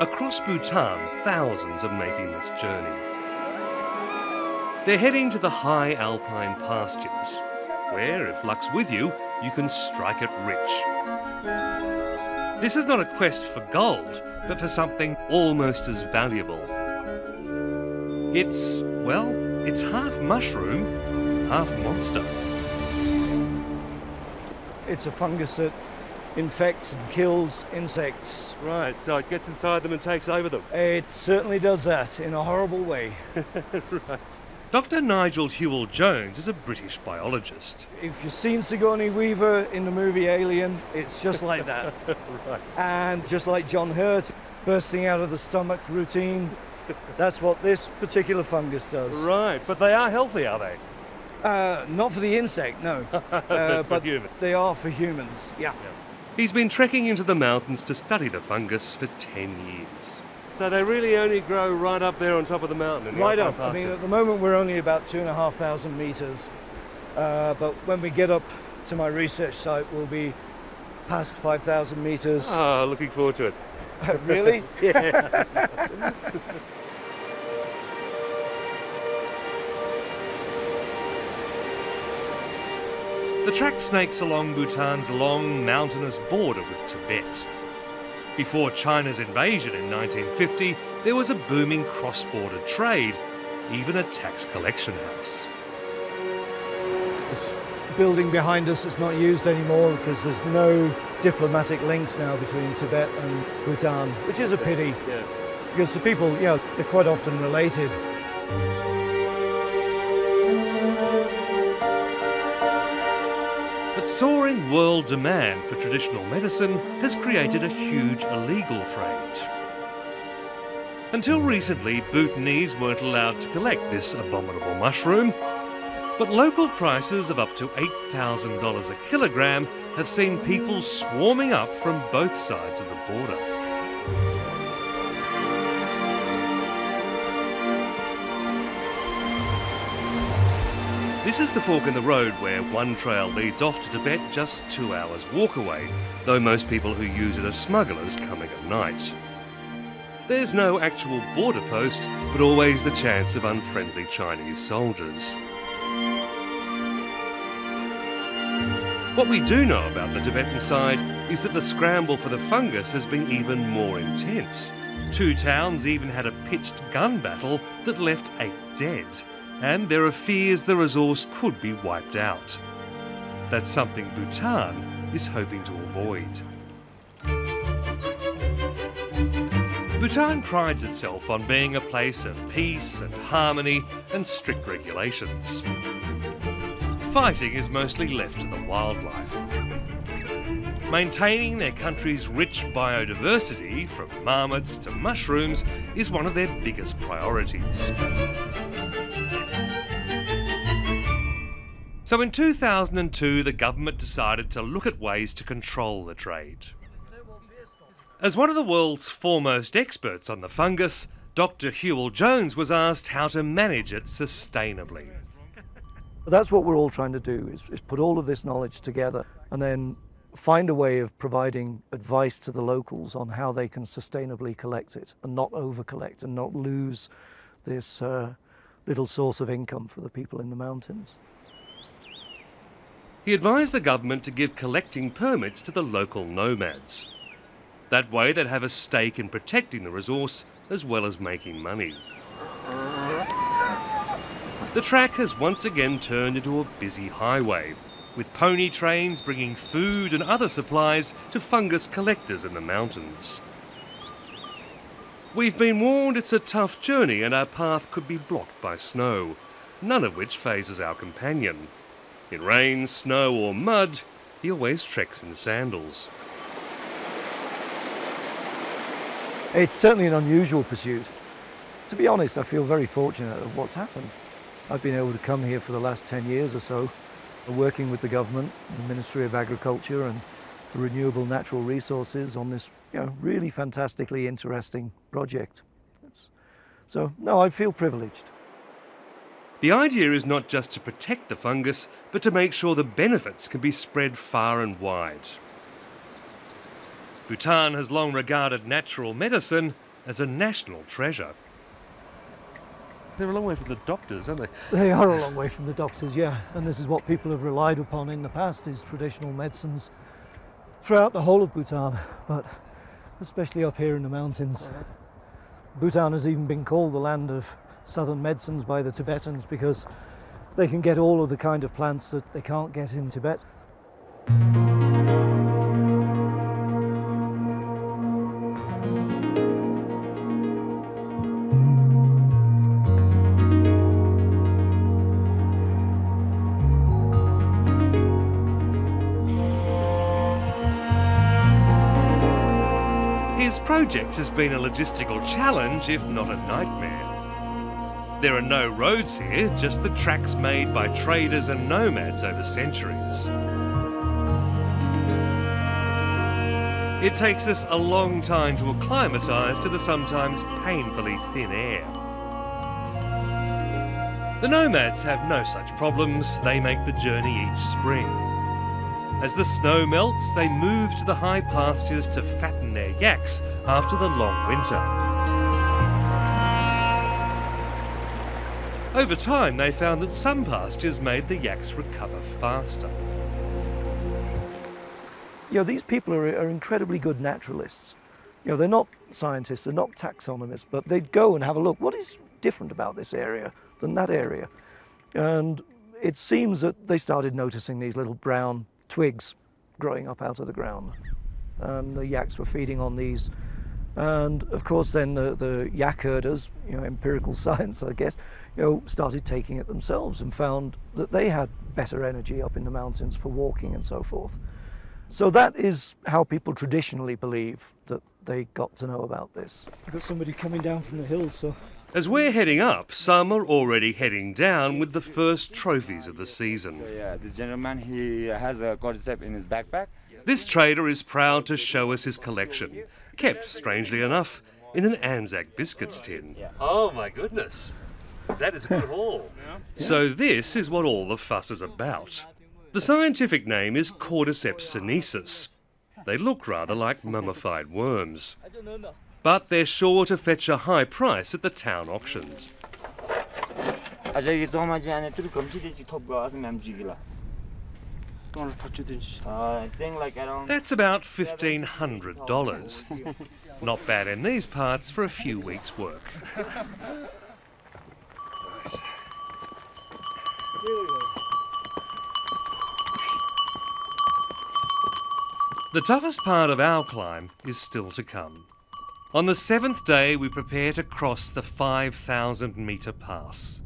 Across Bhutan, thousands are making this journey. They're heading to the high alpine pastures, where, if luck's with you, you can strike it rich. This is not a quest for gold, but for something almost as valuable. It's, well, it's half mushroom, half monster. It's a fungus that infects and kills insects. Right, so it gets inside them and takes over them. It certainly does that in a horrible way. Right. Dr. Nigel Hewell-Jones is a British biologist. If you've seen Sigourney Weaver in the movie Alien, it's just like that. Right. And just like John Hurt, bursting out of the stomach routine, that's what this particular fungus does. Right, but they are healthy, are they? Not for the insect, no. But they are for humans, yeah. He's been trekking into the mountains to study the fungus for 10 years. So they really only grow right up there on top of the mountain? Right up. I mean, at the moment we're only about 2,500 metres. But when we get up to my research site, we'll be past 5,000 metres. Oh, looking forward to it. Really? Yeah. The track snakes along Bhutan's long mountainous border with Tibet. Before China's invasion in 1950, there was a booming cross-border trade, even a tax collection house. This building behind us is not used anymore because there's no diplomatic links now between Tibet and Bhutan, which is a pity. Yeah. Because the people, you know, they're quite often related. But soaring world demand for traditional medicine has created a huge illegal trade. Until recently, Bhutanese weren't allowed to collect this abominable mushroom, but local prices of up to $8,000 a kilogram have seen people swarming up from both sides of the border. This is the fork in the road where one trail leads off to Tibet just 2 hours walk away, though most people who use it are smugglers coming at night. There's no actual border post, but always the chance of unfriendly Chinese soldiers. What we do know about the Tibetan side is that the scramble for the fungus has been even more intense. 2 towns even had a pitched gun battle that left 8 dead. And there are fears the resource could be wiped out. That's something Bhutan is hoping to avoid. Bhutan prides itself on being a place of peace and harmony and strict regulations. Fighting is mostly left to the wildlife. Maintaining their country's rich biodiversity, from marmots to mushrooms, is one of their biggest priorities. So in 2002, the government decided to look at ways to control the trade. As one of the world's foremost experts on the fungus, Dr. Hewell-Jones was asked how to manage it sustainably. That's what we're all trying to do, is put all of this knowledge together and then find a way of providing advice to the locals on how they can sustainably collect it and not over-collect and not lose this little source of income for the people in the mountains. He advised the government to give collecting permits to the local nomads. That way they'd have a stake in protecting the resource as well as making money. The track has once again turned into a busy highway, with pony trains bringing food and other supplies to fungus collectors in the mountains. We've been warned it's a tough journey and our path could be blocked by snow, none of which fazes our companion. In rain, snow or mud, he always treks in sandals. It's certainly an unusual pursuit. To be honest, I feel very fortunate of what's happened. I've been able to come here for the last 10 years or so, working with the government, the Ministry of Agriculture and the Renewable Natural Resources on this, really fantastically interesting project. So, no, I feel privileged. The idea is not just to protect the fungus, but to make sure the benefits can be spread far and wide. Bhutan has long regarded natural medicine as a national treasure. They're a long way from the doctors, aren't they? They are a long way from the doctors, yeah. And this is what people have relied upon in the past, is traditional medicines throughout the whole of Bhutan, but especially up here in the mountains. Bhutan has even been called the land of southern medicines by the Tibetans because they can get all of the kind of plants that they can't get in Tibet. His project has been a logistical challenge, if not a nightmare. There are no roads here, just the tracks made by traders and nomads over centuries. It takes us a long time to acclimatise to the sometimes painfully thin air. The nomads have no such problems, they make the journey each spring. As the snow melts, they move to the high pastures to fatten their yaks after the long winter. Over time, they found that some pastures made the yaks recover faster. You know, these people are incredibly good naturalists. You know, they're not scientists, they're not taxonomists, but they'd go and have a look. What is different about this area than that area? And it seems that they started noticing these little brown twigs growing up out of the ground, and the yaks were feeding on these. And of course then the yak herders, you know, empirical science I guess, you know, started taking it themselves and found that they had better energy up in the mountains for walking and so forth. So that is how people traditionally believe that they got to know about this. I've got somebody coming down from the hills, so... As we're heading up, some are already heading down with the first trophies of the season. So yeah, this gentleman, he has a Cordicepс in his backpack. This trader is proud to show us his collection, kept, strangely enough, in an Anzac biscuits tin. Oh my goodness, that is a good haul. So this is what all the fuss is about. The scientific name is Cordyceps sinensis. They look rather like mummified worms. But they're sure to fetch a high price at the town auctions. That's about $1,500. Not bad in these parts for a few weeks' work. The toughest part of our climb is still to come. On the 7th day, we prepare to cross the 5,000-metre pass.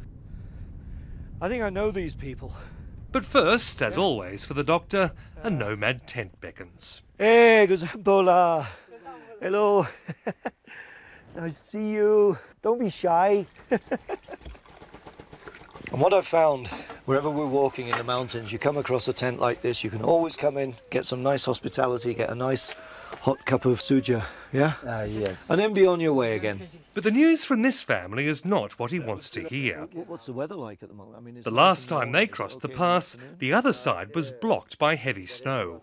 I think I know these people. But first, as always for the doctor, a nomad tent beckons. Hey, Guzambola. Hello. Nice to see you. Don't be shy. And what I've found, wherever we're walking in the mountains, you come across a tent like this, you can always come in, get some nice hospitality, get a nice hot cup of suja, yeah? Yes. And then be on your way again. But the news from this family is not what he wants to hear. What's the weather like at the moment? I mean, The last time they crossed the pass, the other side was blocked by heavy snow.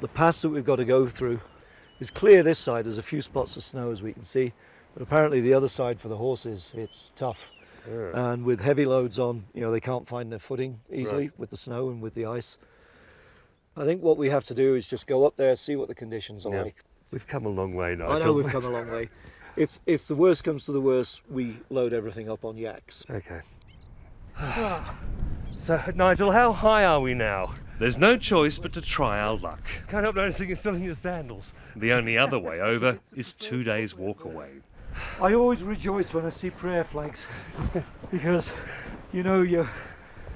The pass that we've got to go through is clear this side. There's a few spots of snow, as we can see, but apparently the other side for the horses, it's tough. Yeah. And with heavy loads on, you know, they can't find their footing easily with the snow and with the ice. I think what we have to do is just go up there, see what the conditions are like. We've come a long way, Nigel. I know we've come a long way. If the worst comes to the worst, we load everything up on yaks. Okay. So, Nigel, how high are we now? There's no choice but to try our luck. Can't help noticing you're still in your sandals. The only other way over is 2 days walk away. I always rejoice when I see prayer flags because you know you're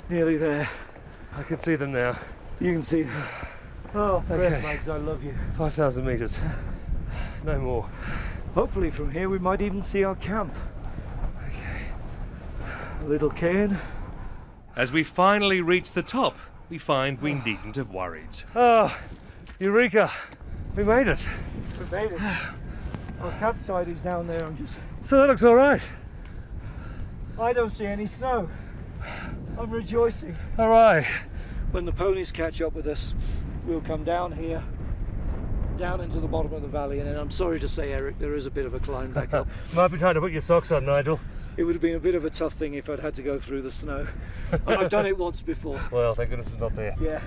nearly there. I can see them now. You can see them. Oh, prayer flags, I love you. 5,000 metres. No more. Hopefully from here we might even see our camp. Okay. A little cane. As we finally reach the top, we find we needn't have worried. Oh, Eureka! We made it. We made it. Our campsite is down there. So that looks all right. I don't see any snow. I'm rejoicing. All right. When the ponies catch up with us, we'll come down here, down into the bottom of the valley, and then I'm sorry to say, Eric, there is a bit of a climb back up. Might be time to put your socks on, Nigel. It would have been a bit of a tough thing if I'd had to go through the snow. And I've done it once before. Well, thank goodness it's not there. Yeah.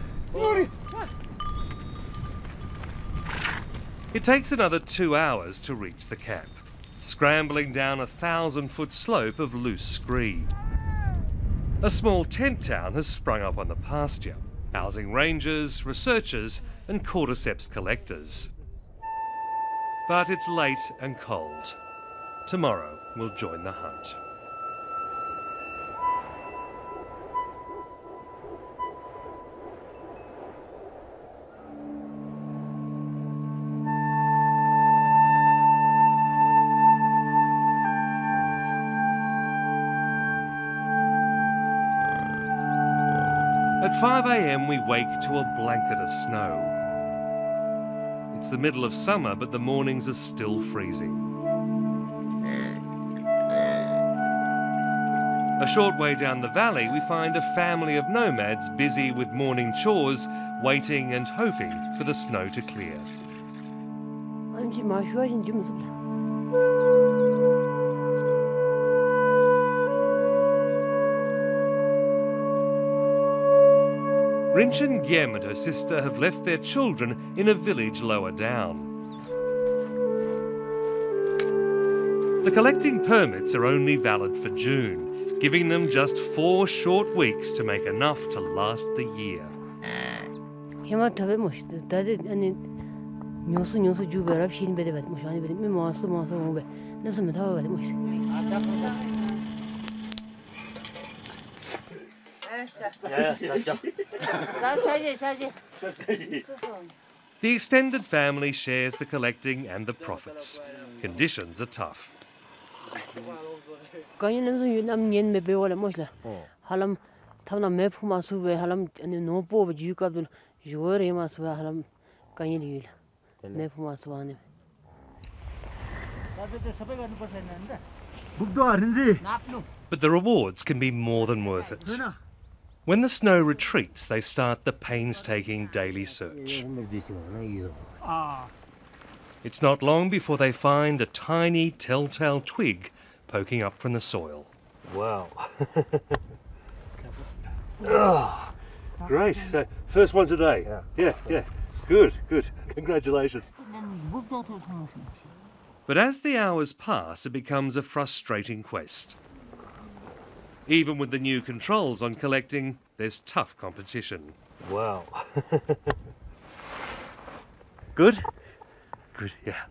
It takes another 2 hours to reach the camp, scrambling down a 1,000-foot slope of loose scree. A small tent town has sprung up on the pasture, housing rangers, researchers and cordyceps collectors. But it's late and cold. Tomorrow we'll join the hunt. At 5 a.m. we wake to a blanket of snow. It's the middle of summer, but the mornings are still freezing. A short way down the valley we find a family of nomads busy with morning chores, waiting and hoping for the snow to clear. Rinchen Giem and her sister have left their children in a village lower down. The collecting permits are only valid for June, giving them just 4 short weeks to make enough to last the year. The extended family shares the collecting and the profits. Conditions are tough. But the rewards can be more than worth it. When the snow retreats, they start the painstaking daily search. It's not long before they find a tiny telltale twig poking up from the soil. Wow. Oh, great. So, first one today. Yeah. Good. Congratulations. But as the hours pass, it becomes a frustrating quest. Even with the new controls on collecting, there's tough competition. Wow. Good? Good, yeah.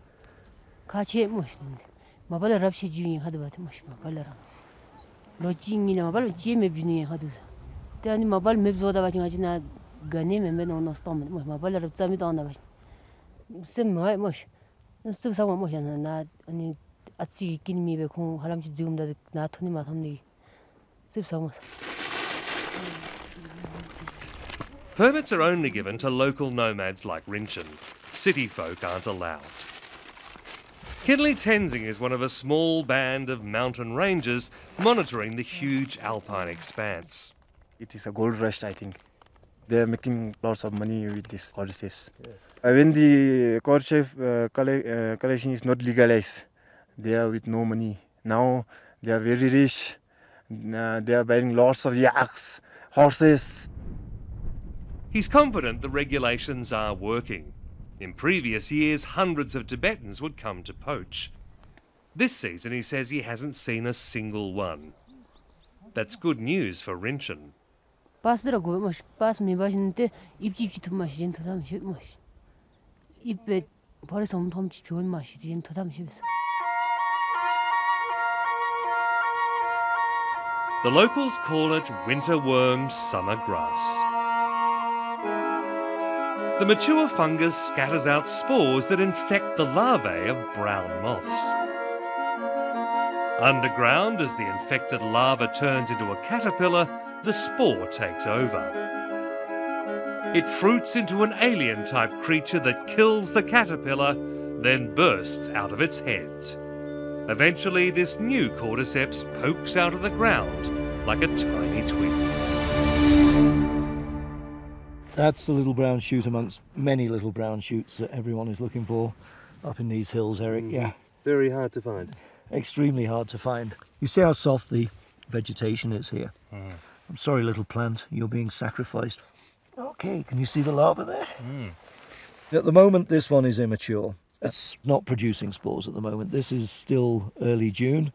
Permits are only given to local nomads like Rinchen. City folk aren't allowed. Kinley Tenzing is one of a small band of mountain rangers monitoring the huge alpine expanse. It is a gold rush, I think. They are making lots of money with this cordyceps. When the cordyceps collection is not legalized, they are with no money. Now they are very rich. They are buying lots of yaks, horses. He's confident the regulations are working. In previous years, hundreds of Tibetans would come to poach. This season, he says he hasn't seen a single one. That's good news for Rinchen. The locals call it winter worm summer grass. The mature fungus scatters out spores that infect the larvae of brown moths. Underground, as the infected larva turns into a caterpillar, the spore takes over. It fruits into an alien-type creature that kills the caterpillar, then bursts out of its head. Eventually, this new cordyceps pokes out of the ground like a tiny twig. That's the little brown shoot amongst many little brown shoots that everyone is looking for up in these hills, Eric. Yeah. Very hard to find. Extremely hard to find. You see how soft the vegetation is here? I'm sorry, little plant, you're being sacrificed. Okay, can you see the larva there? At the moment, this one is immature. It's not producing spores at the moment. This is still early June,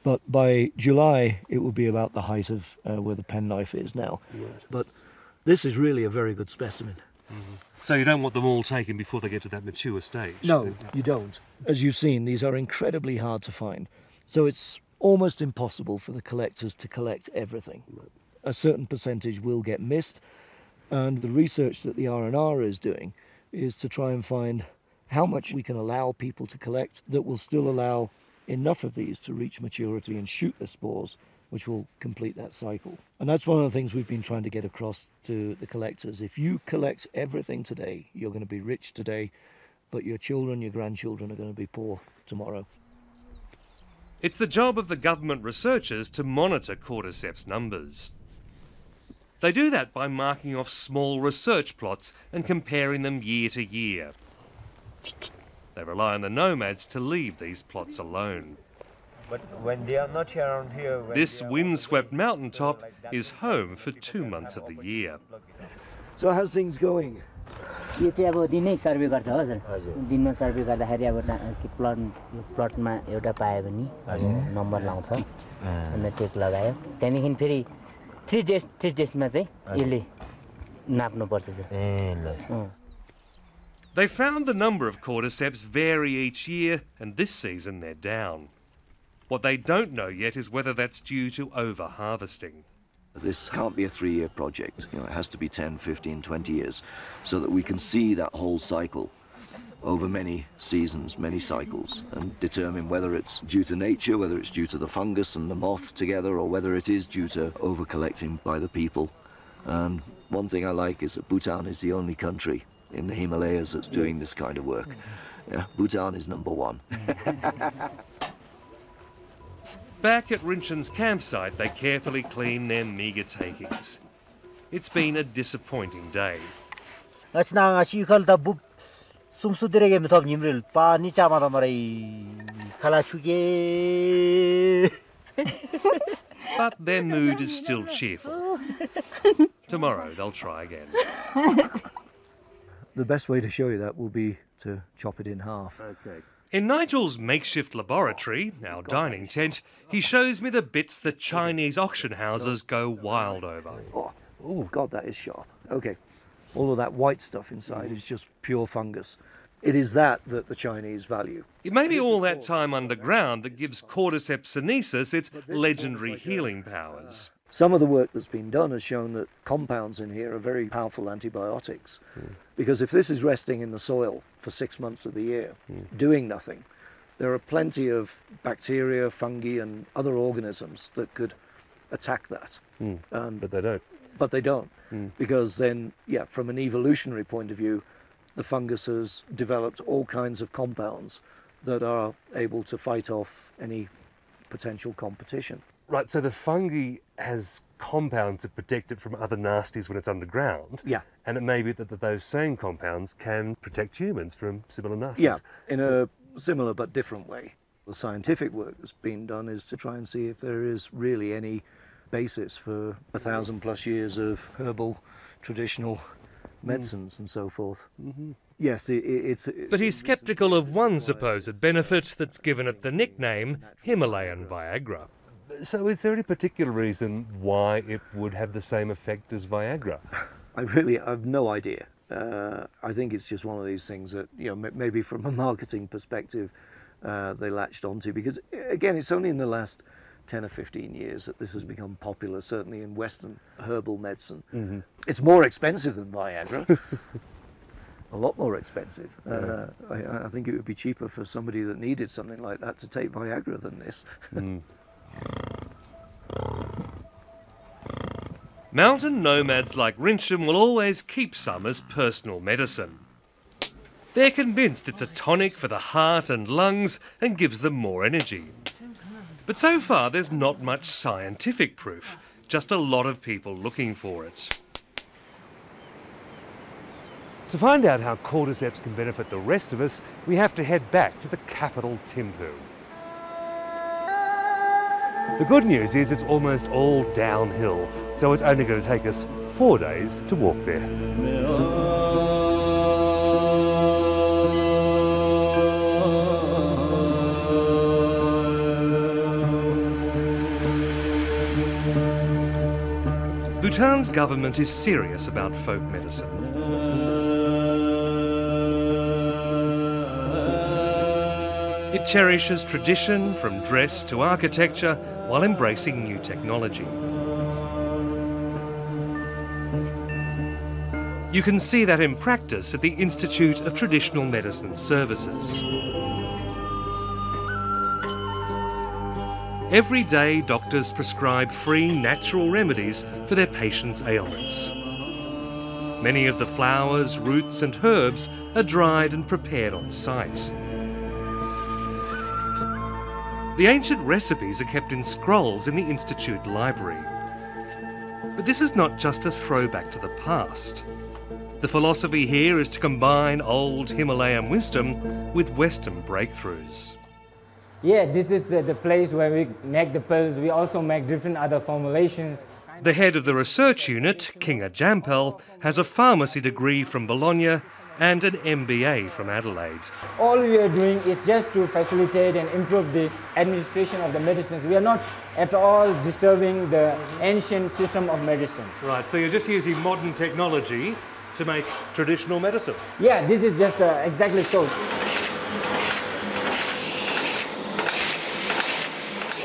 but by July, it will be about the height of where the penknife is now. Right. But this is really a very good specimen. So you don't want them all taken before they get to that mature stage? No, you don't. As you've seen, these are incredibly hard to find. So it's almost impossible for the collectors to collect everything. A certain percentage will get missed, and the research that the R&R is doing is to try and find how much we can allow people to collect that will still allow enough of these to reach maturity and shoot the spores, which will complete that cycle. And that's one of the things we've been trying to get across to the collectors. If you collect everything today, you're going to be rich today, but your children, your grandchildren are going to be poor tomorrow. It's the job of the government researchers to monitor cordyceps numbers. They do that by marking off small research plots and comparing them year to year. They rely on the nomads to leave these plots alone. But when they are not around here... This windswept mountaintop is home for 2 months of the year. So how's things going? यो चाहिँ अब दिनै survey गर्छ हो sir दिनमा survey गर्दाखेरि अब प्लटमा एउटा पायो भने नम्बर लाउँछ अनि टेक लगायो त्यहाँदेखि फेरि 3 डेजमा चाहिँ यसले नाप्नुपर्छ sir They found the number of cordyceps vary each year, and this season they're down. What they don't know yet is whether that's due to over-harvesting. This can't be a 3-year project. You know, it has to be 10, 15, 20 years, so that we can see that whole cycle over many seasons, many cycles, and determine whether it's due to nature, whether it's due to the fungus and the moth together, or whether it is due to over-collecting by the people. And one thing I like is that Bhutan is the only country in the Himalayas that's doing this kind of work. Yeah, Bhutan is #1. Back at Rinchen's campsite, they carefully clean their meagre takings. It's been a disappointing day. But their mood is still cheerful. Tomorrow they'll try again. The best way to show you that will be to chop it in half. Okay. In Nigel's makeshift laboratory, our dining tent, he shows me the bits that Chinese auction houses go wild over. Oh, God, that is sharp. Okay, all of that white stuff inside is just pure fungus. It is that the Chinese value. It may be all that time underground that gives Cordyceps sinensis its legendary healing powers. Some of the work that's been done has shown that compounds in here are very powerful antibiotics. Because if this is resting in the soil for 6 months of the year, doing nothing, there are plenty of bacteria, fungi and other organisms that could attack that. But they don't. But they don't. Because then, yeah, from an evolutionary point of view, the fungus has developed all kinds of compounds that are able to fight off any potential competition. Right, so the fungi has compounds that protect it from other nasties when it's underground. Yeah. And it may be that those same compounds can protect humans from similar nasties. Yeah, in a similar but different way. The scientific work that's been done is to try and see if there is really any basis for 1,000+ years of herbal traditional medicines and so forth. Yes, it's... But he's sceptical of one supposed benefit that's given it the nickname Himalayan Viagra. So is there any particular reason why it would have the same effect as Viagra? I've no idea. I think it's just one of these things that, you know, maybe from a marketing perspective, they latched onto, because again, it's only in the last 10 or 15 years that this has become popular, certainly in Western herbal medicine. It's more expensive than Viagra. A lot more expensive. I think it would be cheaper for somebody that needed something like that to take Viagra than this. Mountain nomads like Rinchen will always keep some as personal medicine. They're convinced it's a tonic for the heart and lungs and gives them more energy. But so far there's not much scientific proof, just a lot of people looking for it. To find out how cordyceps can benefit the rest of us, we have to head back to the capital, Thimphu. The good news is it's almost all downhill, so it's only going to take us 4 days to walk there. Bhutan's government is serious about folk medicine. It cherishes tradition from dress to architecture while embracing new technology. You can see that in practice at the Institute of Traditional Medicine Services. Every day, doctors prescribe free natural remedies for their patients' ailments. Many of the flowers, roots and herbs are dried and prepared on site. The ancient recipes are kept in scrolls in the Institute library. But this is not just a throwback to the past. The philosophy here is to combine old Himalayan wisdom with Western breakthroughs. Yeah, this is the place where we make the pills. We also make different other formulations. The head of the research unit, Kinga Jampel, has a pharmacy degree from Bologna and an MBA from Adelaide. All we are doing is just to facilitate and improve the administration of the medicines. We are not at all disturbing the ancient system of medicine. Right, so you're just using modern technology to make traditional medicine? Yeah, this is just exactly so.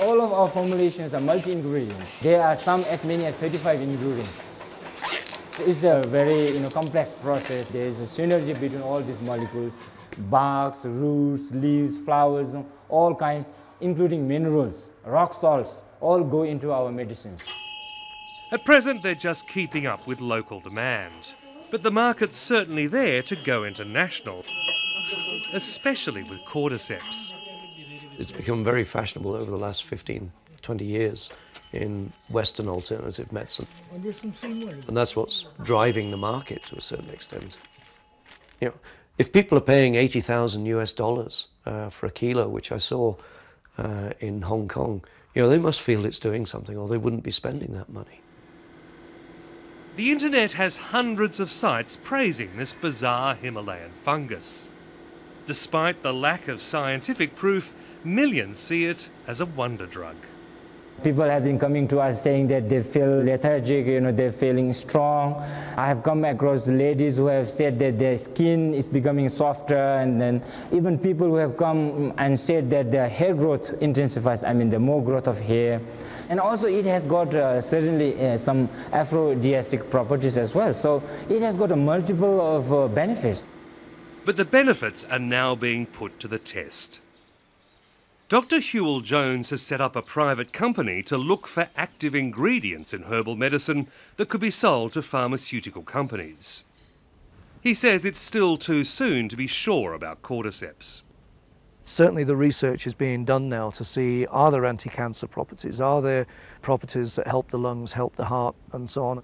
All of our formulations are multi-ingredients. There are some as many as 35 ingredients. It's a very complex process. There is a synergy between all these molecules, barks, roots, leaves, flowers, all kinds, including minerals, rock salts, all go into our medicines. At present, they're just keeping up with local demand. But the market's certainly there to go international, especially with cordyceps. It's become very fashionable over the last 15, 20 years in Western alternative medicine. And that's what's driving the market to a certain extent. If people are paying $80,000 US for a kilo, which I saw in Hong Kong, they must feel it's doing something or they wouldn't be spending that money. The internet has hundreds of sites praising this bizarre Himalayan fungus. Despite the lack of scientific proof, millions see it as a wonder drug. People have been coming to us saying that they feel lethargic, they're feeling strong. I have come across ladies who have said that their skin is becoming softer, and then even people who have come and said that their hair growth intensifies, the more growth of hair. And also it has got certainly some aphrodisiac properties as well. So it has got a multiple of benefits. But the benefits are now being put to the test. Dr. Hewell Jones has set up a private company to look for active ingredients in herbal medicine that could be sold to pharmaceutical companies. He says it's still too soon to be sure about cordyceps. Certainly the research is being done now to see, are there anti-cancer properties? Are there properties that help the lungs, help the heart, and so on?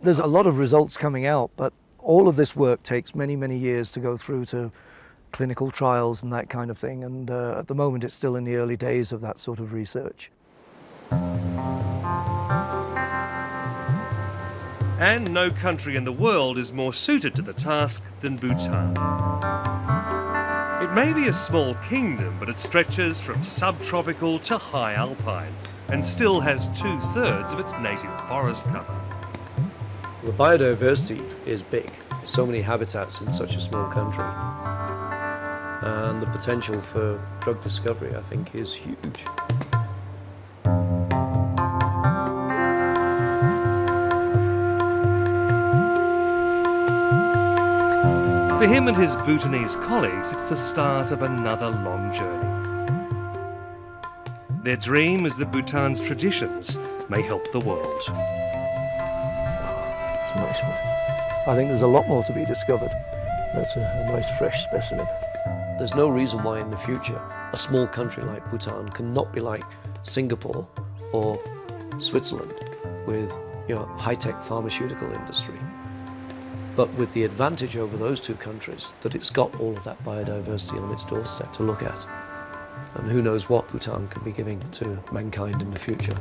There's a lot of results coming out, but all of this work takes many, many years to go through to clinical trials and that kind of thing, and at the moment it's still in the early days of that sort of research. And no country in the world is more suited to the task than Bhutan. It may be a small kingdom, but it stretches from subtropical to high alpine and still has 2/3 of its native forest cover. The biodiversity is big. So many habitats in such a small country. And the potential for drug discovery, I think, is huge. For him and his Bhutanese colleagues, it's the start of another long journey. Their dream is that Bhutan's traditions may help the world. It's a nice one. I think there's a lot more to be discovered. That's a nice fresh specimen. There's no reason why in the future a small country like Bhutan cannot be like Singapore or Switzerland with high-tech pharmaceutical industry. but with the advantage over those two countries that it's got all of that biodiversity on its doorstep to look at. And who knows what Bhutan could be giving to mankind in the future.